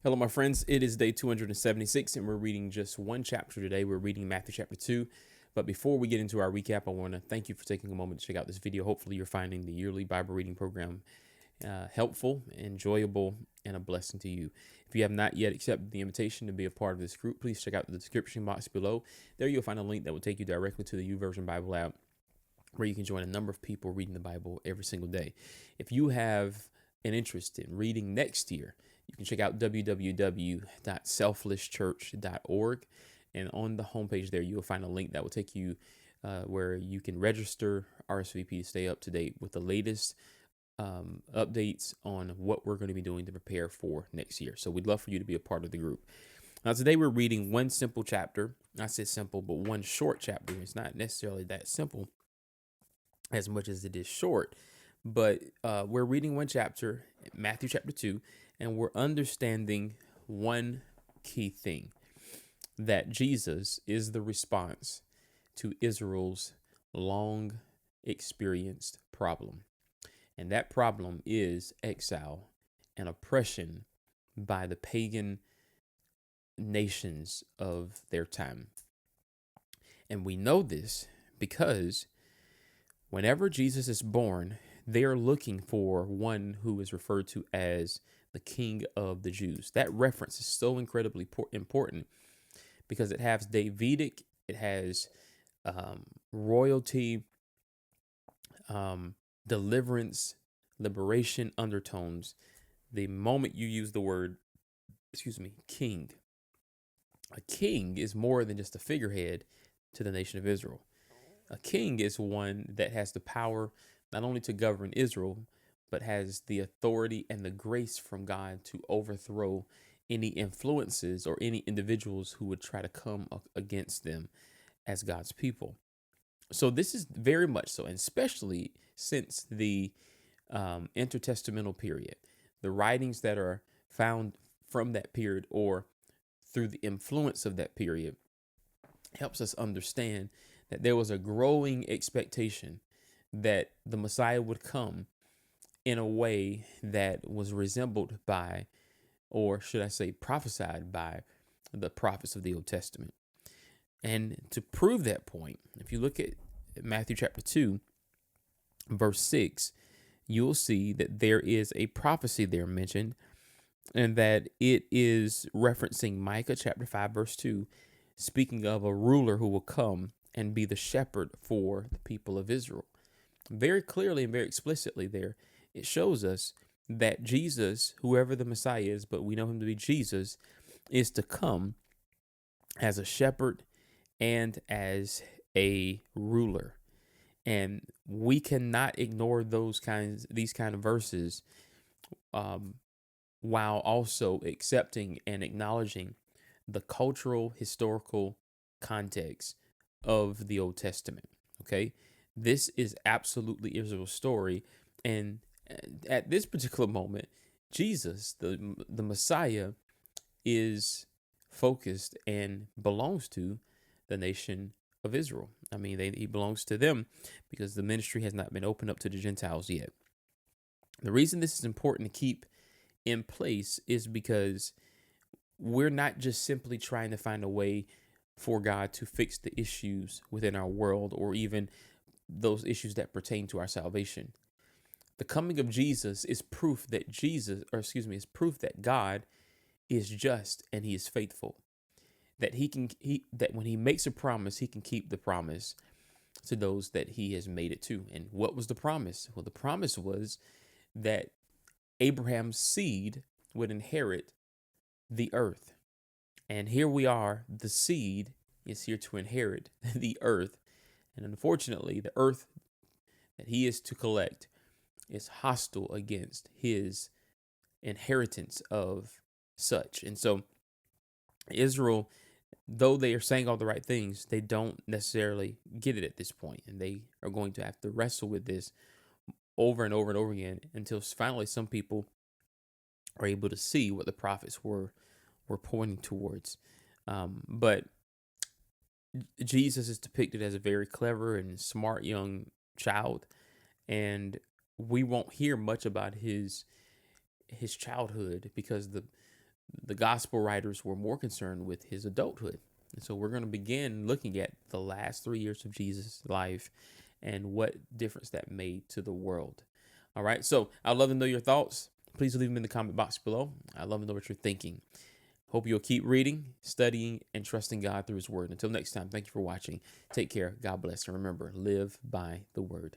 Hello, my friends. It is day 276, and we're reading just one chapter today. We're reading Matthew chapter 2. But before we get into our recap, I want to thank you for taking a moment to check out this video. Hopefully, you're finding the yearly Bible reading program helpful, enjoyable, and a blessing to you. If you have not yet accepted the invitation to be a part of this group, please check out the description box below. There you'll find a link that will take you directly to the YouVersion Bible app, where you can join a number of people reading the Bible every single day. If you have an interest in reading next year, you can check out www.selflesschurch.org. And on the homepage there, you'll find a link that will take you where you can register RSVP to stay up to date with the latest updates on what we're going to be doing to prepare for next year. So we'd love for you to be a part of the group. Now, today we're reading one simple chapter. I said simple, but one short chapter. It's not necessarily that simple as much as it is short, but we're reading one chapter, Matthew chapter 2, and we're understanding one key thing, that Jesus is the response to Israel's long experienced problem. And that problem is exile and oppression by the pagan nations of their time. And we know this because whenever Jesus is born, they are looking for one who is referred to as the King of the Jews. That reference is so incredibly important because it has Davidic, it has royalty, deliverance, liberation undertones. The moment you use the word, king, a king is more than just a figurehead to the nation of Israel. A king is one that has the power not only to govern Israel, but has the authority and the grace from God to overthrow any influences or any individuals who would try to come against them as God's people. So this is very much so, and especially since the intertestamental period, the writings that are found from that period or through the influence of that period helps us understand that there was a growing expectation that the Messiah would come in a way that was resembled by, or should I say, prophesied by the prophets of the Old Testament. And to prove that point, if you look at Matthew chapter 2, verse 6, you'll see that there is a prophecy there mentioned, and that it is referencing Micah chapter 5, verse 2, speaking of a ruler who will come and be the shepherd for the people of Israel. Very clearly and very explicitly there, it shows us that Jesus, whoever the Messiah is, but we know him to be Jesus, is to come as a shepherd and as a ruler. And we cannot ignore these kind of verses while also accepting and acknowledging the cultural, historical context of the Old Testament. Okay, this is absolutely Israel's story, and at this particular moment, Jesus, the Messiah, is focused and belongs to the nation of Israel. I mean, he belongs to them because the ministry has not been opened up to the Gentiles yet. The reason this is important to keep in place is because we're not just simply trying to find a way for God to fix the issues within our world or even those issues that pertain to our salvation. The coming of Jesus is proof that God is just and he is faithful. That that when he makes a promise, he can keep the promise to those that he has made it to. And what was the promise? Well, the promise was that Abraham's seed would inherit the earth. And here we are, the seed is here to inherit the earth. And unfortunately, the earth that he is to collect is hostile against his inheritance of such. And so Israel, though they are saying all the right things, they don't necessarily get it at this point. And they are going to have to wrestle with this over and over and over again until finally some people are able to see what the prophets were pointing towards. But Jesus is depicted as a very clever and smart young child, and we won't hear much about his childhood because The gospel writers were more concerned with his adulthood. And so we're going to begin looking at the last 3 years of Jesus' life and what difference that made to the world. All right. So I'd love to know your thoughts. Please leave them in the comment box below. I'd love to know what you're thinking. Hope you'll keep reading, studying, and trusting God through his word. Until next time, thank you for watching. Take care. God bless. And remember, live by the word.